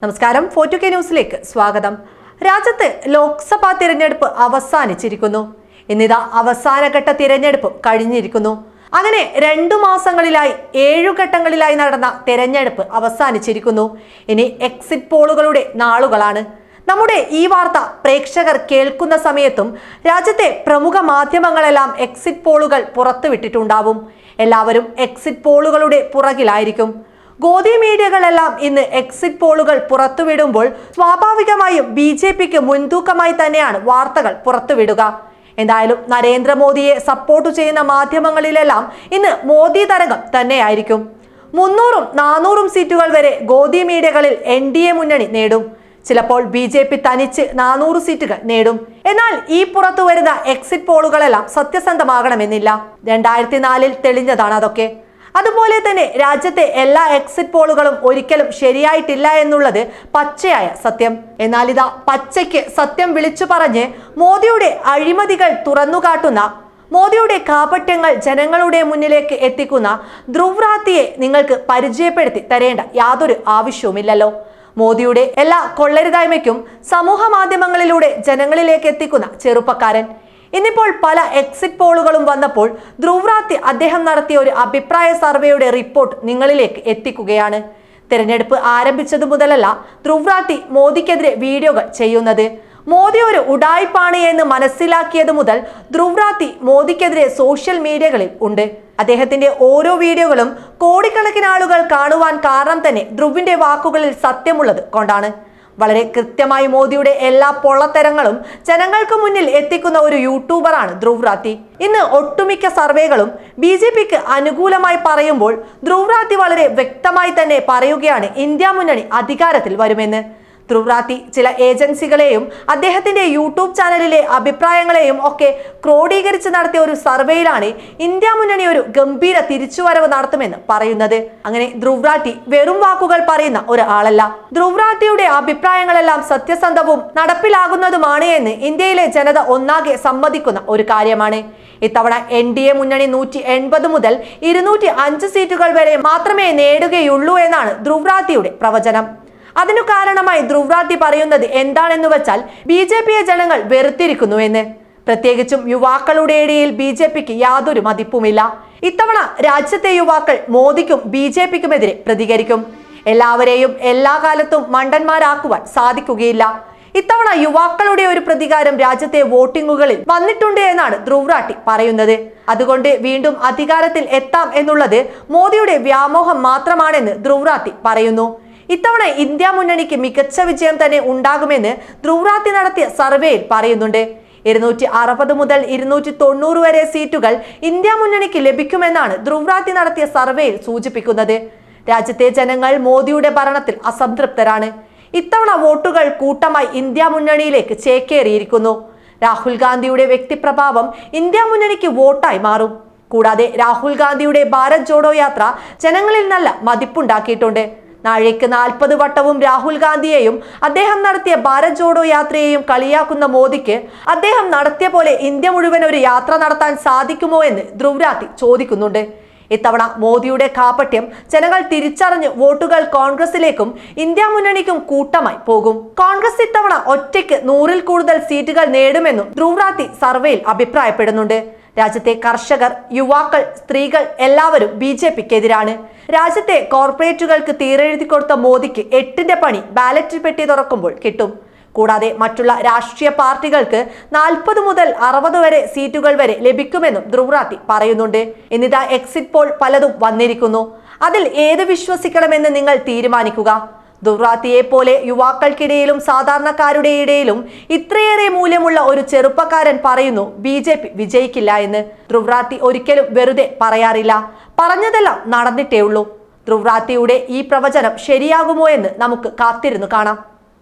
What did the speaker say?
നമസ്കാരം, 4K ന്യൂസിലേക്ക് സ്വാഗതം. രാജ്യത്ത് ലോക്സഭാ തിരഞ്ഞെടുപ്പ് അവസാനിച്ചിരിക്കുന്നു. ഇന്നിതാ അവസാനഘട്ട തിരഞ്ഞെടുപ്പ് കഴിഞ്ഞിരിക്കുന്നു. അങ്ങനെ 2 മാസങ്ങളിലായി 7 ഘട്ടങ്ങളിലായി നടന്ന തിരഞ്ഞെടുപ്പ് അവസാനിച്ചിരിക്കുന്നു. ഇനി എക്സിറ്റ് പോളുകളുടെ നാളുകളാണ്. നമ്മുടെ ഈ വാർത്ത പ്രേക്ഷകർ കേൾക്കുന്ന സമയത്തും രാജ്യത്തെ പ്രമുഖ മാധ്യമങ്ങളെല്ലാം എക്സിറ്റ് പോളുകൾ പുറത്തുവിട്ടിട്ടുണ്ടാവും. എല്ലാവരും എക്സിറ്റ് പോളുകളുടെ പുറകിലായിരിക്കും. ഗോദി മീഡിയകളെല്ലാം ഇന്ന് എക്സിറ്റ് പോളുകൾ പുറത്തുവിടുമ്പോൾ സ്വാഭാവികമായും BJPക്ക് മുൻതൂക്കമായി തന്നെയാണ് വാർത്തകൾ പുറത്തുവിടുക. എന്തായാലും നരേന്ദ്രമോദിയെ സപ്പോർട്ട് ചെയ്യുന്ന മാധ്യമങ്ങളിലെല്ലാം ഇന്ന് മോദി തരംഗം തന്നെയായിരിക്കും. 300-ഉം 400-ഉം സീറ്റുകൾ വരെ ഗോദി മീഡിയകളിൽ NDA മുന്നണി നേടും. ചിലപ്പോൾ BJP തനിച്ച് 400 സീറ്റുകൾ നേടും. എന്നാൽ ഈ പുറത്തു വരുന്ന എക്സിറ്റ് പോളുകളെല്ലാം സത്യസന്ധമാകണമെന്നില്ല. 2004-ൽ തെളിഞ്ഞതാണ് അതൊക്കെ. അതുപോലെ തന്നെ രാജ്യത്തെ എല്ലാ എക്സിറ്റ് പോളുകളും ഒരിക്കലും ശരിയായിട്ടില്ല എന്നുള്ളത് പച്ചയായ സത്യം. എന്നാൽ ഇതാ പച്ചയ്ക്ക് സത്യം വിളിച്ചു പറഞ്ഞ് മോദിയുടെ അഴിമതികൾ തുറന്നുകാട്ടുന്ന, മോദിയുടെ കാപട്യങ്ങൾ ജനങ്ങളുടെ മുന്നിലേക്ക് എത്തിക്കുന്ന ധ്രുവ് റാത്തിയെ നിങ്ങൾക്ക് പരിചയപ്പെടുത്തി തരേണ്ട യാതൊരു ആവശ്യവുമില്ലല്ലോ. മോദിയുടെ എല്ലാ കൊള്ളരുതായ്മയ്ക്കും സമൂഹ മാധ്യമങ്ങളിലൂടെ ജനങ്ങളിലേക്ക് എത്തിക്കുന്ന ചെറുപ്പക്കാരൻ. ഇന്നിപ്പോൾ പല എക്സിറ്റ് പോളുകളും വന്നപ്പോൾ ധ്രുവ് റാത്തി അദ്ദേഹം നടത്തിയ ഒരു അഭിപ്രായ സർവേയുടെ റിപ്പോർട്ട് നിങ്ങളിലേക്ക് എത്തിക്കുകയാണ്. തിരഞ്ഞെടുപ്പ് ആരംഭിച്ചതു മുതലല്ല ധ്രുവ് റാത്തി മോദിക്കെതിരെ വീഡിയോകൾ ചെയ്യുന്നത്. മോദി ഒരു ഉഡായിപ്പാണ് എന്ന് മനസ്സിലാക്കിയത് മുതൽ ധ്രുവ് റാത്തി മോദിക്കെതിരെ സോഷ്യൽ മീഡിയകളിൽ ഉണ്ട്. അദ്ദേഹത്തിന്റെ ഓരോ വീഡിയോകളും കോടിക്കണക്കിന് ആളുകൾ കാണുവാൻ കാരണം തന്നെ ധ്രുവിന്റെ വാക്കുകളിൽ സത്യമുള്ളത് കൊണ്ടാണ്. വളരെ കൃത്യമായി മോദിയുടെ എല്ലാ പൊള്ളത്തരങ്ങളും ജനങ്ങൾക്ക് മുന്നിൽ എത്തിക്കുന്ന ഒരു യൂട്യൂബറാണ് ധ്രുവ് റാത്തി. ഇന്ന് ഒട്ടുമിക്ക സർവേകളും BJPക്ക് അനുകൂലമായി പറയുമ്പോൾ ധ്രുവ് റാത്തി വളരെ വ്യക്തമായി തന്നെ പറയുകയാണ് ഇന്ത്യ മുന്നണി അധികാരത്തിൽ വരുമെന്ന്. ധ്രുവ് റാത്തി ചില ഏജൻസികളെയും അദ്ദേഹത്തിന്റെ യൂട്യൂബ് ചാനലിലെ അഭിപ്രായങ്ങളെയും ഒക്കെ ക്രോഡീകരിച്ച് നടത്തിയ ഒരു സർവേയിലാണ് ഇന്ത്യ മുന്നണി ഒരു ഗംഭീര തിരിച്ചുവരവ് നടത്തുമെന്ന് പറയുന്നത്. അങ്ങനെ ധ്രുവ് റാത്തി വെറും വാക്കുകൾ പറയുന്ന ഒരാളല്ല. ധ്രുവ് റാത്തിയുടെ അഭിപ്രായങ്ങളെല്ലാം സത്യസന്ധവും നടപ്പിലാകുന്നതുമാണ് എന്ന് ഇന്ത്യയിലെ ജനത ഒന്നാകെ സമ്മതിക്കുന്ന ഒരു കാര്യമാണ്. ഇത്തവണ NDA മുന്നണി 180 മുതൽ 205 സീറ്റുകൾ വരെ മാത്രമേ നേടുകയുള്ളൂ എന്നാണ് ധ്രുവ് റാത്തിയുടെ പ്രവചനം. അതിനു കാരണമായി ധ്രുവ് റാത്തി പറയുന്നത് എന്താണെന്ന് വെച്ചാൽ BJPയെ ജനങ്ങൾ വെറുത്തിരിക്കുന്നുവെന്ന്. പ്രത്യേകിച്ചും യുവാക്കളുടെ ഇടയിൽ BJPക്ക് യാതൊരു മതിപ്പുമില്ല. ഇത്തവണ രാജ്യത്തെ യുവാക്കൾ മോദിക്കും BJPക്കുമെതിരെ പ്രതികരിക്കും. എല്ലാവരെയും എല്ലാ കാലത്തും മണ്ടന്മാരാക്കുവാൻ സാധിക്കുകയില്ല. ഇത്തവണ യുവാക്കളുടെ ഒരു പ്രതികാരം രാജ്യത്തെ വോട്ടിങ്ങുകളിൽ വന്നിട്ടുണ്ട് എന്നാണ് ധ്രുവ് റാത്തി പറയുന്നത്. അതുകൊണ്ട് വീണ്ടും അധികാരത്തിൽ എത്താം എന്നുള്ളത് മോദിയുടെ വ്യാമോഹം മാത്രമാണെന്ന് ധ്രുവ് റാത്തി പറയുന്നു. ഇത്തവണ ഇന്ത്യ മുന്നണിക്ക് മികച്ച വിജയം തന്നെ ഉണ്ടാകുമെന്ന് ധ്രുവ് റാത്തി നടത്തിയ സർവേയിൽ പറയുന്നുണ്ട്. 260 മുതൽ 290 വരെ സീറ്റുകൾ ഇന്ത്യ മുന്നണിക്ക് ലഭിക്കുമെന്നാണ് ധ്രുവ് റാത്തി നടത്തിയ സർവേയിൽ സൂചിപ്പിക്കുന്നത്. രാജ്യത്തെ ജനങ്ങൾ മോദിയുടെ ഭരണത്തിൽ അസംതൃപ്തരാണ്. ഇത്തവണ വോട്ടുകൾ കൂട്ടമായി ഇന്ത്യ മുന്നണിയിലേക്ക് ചേക്കേറിയിരിക്കുന്നു. രാഹുൽ ഗാന്ധിയുടെ വ്യക്തിപ്രഭാവം ഇന്ത്യ മുന്നണിക്ക് വോട്ടായി മാറും. കൂടാതെ രാഹുൽ ഗാന്ധിയുടെ ഭാരത് ജോഡോ യാത്ര ജനങ്ങളിൽ നല്ല മതിപ്പുണ്ടാക്കിയിട്ടുണ്ട്. നാഴേക്ക് 40 വട്ടവും രാഹുൽ ഗാന്ധിയെയും അദ്ദേഹം നടത്തിയ ഭാരത് ജോഡോ യാത്രയെയും കളിയാക്കുന്ന മോദിക്ക് അദ്ദേഹം നടത്തിയ പോലെ ഇന്ത്യ മുഴുവൻ ഒരു യാത്ര നടത്താൻ സാധിക്കുമോ എന്ന് ധ്രുവ് റാത്തി ചോദിക്കുന്നുണ്ട്. ഇത്തവണ മോദിയുടെ കാപട്യം ജനങ്ങൾ തിരിച്ചറിഞ്ഞ് വോട്ടുകൾ കോൺഗ്രസിലേക്കും ഇന്ത്യ മുന്നണിക്കും കൂട്ടമായി പോകും. കോൺഗ്രസ് ഇത്തവണ ഒറ്റയ്ക്ക് 100-ൽ കൂടുതൽ സീറ്റുകൾ നേടുമെന്നും ധ്രുവ് റാത്തി സർവേയിൽ അഭിപ്രായപ്പെടുന്നുണ്ട്. രാജ്യത്തെ കർഷകർ, യുവാക്കൾ, സ്ത്രീകൾ എല്ലാവരും BJPക്കെതിരാണ്. രാജ്യത്തെ കോർപ്പറേറ്റുകൾക്ക് തീരെഴുതി കൊടുത്ത മോദിക്ക് 8ന്റെ പണി ബാലറ്റ് പെട്ടി തുറക്കുമ്പോൾ കിട്ടും. കൂടാതെ മറ്റുള്ള രാഷ്ട്രീയ പാർട്ടികൾക്ക് 40 മുതൽ 60 വരെ സീറ്റുകൾ വരെ ലഭിക്കുമെന്നും ധ്രുവ് റാത്തി പറയുന്നുണ്ട്. എന്നിതാ എക്സിറ്റ് പോൾ പലതും വന്നിരിക്കുന്നു. അതിൽ ഏത് വിശ്വസിക്കണമെന്ന് നിങ്ങൾ തീരുമാനിക്കുക. ധ്രുവ് റാത്തിയെ പോലെ യുവാക്കൾക്കിടയിലും സാധാരണക്കാരുടെ ഇടയിലും ഇത്രയേറെ മൂല്യമുള്ള ഒരു ചെറുപ്പക്കാരൻ പറയുന്നു BJP വിജയിക്കില്ല എന്ന്. ധ്രുവ് റാത്തി ഒരിക്കലും വെറുതെ പറയാറില്ല. പറഞ്ഞതെല്ലാം നടന്നിട്ടേ ഉള്ളൂ. ധ്രുവ് റാത്തിയുടെ ഈ പ്രവചനം ശരിയാകുമോ എന്ന് നമുക്ക് കാത്തിരുന്നു കാണാം.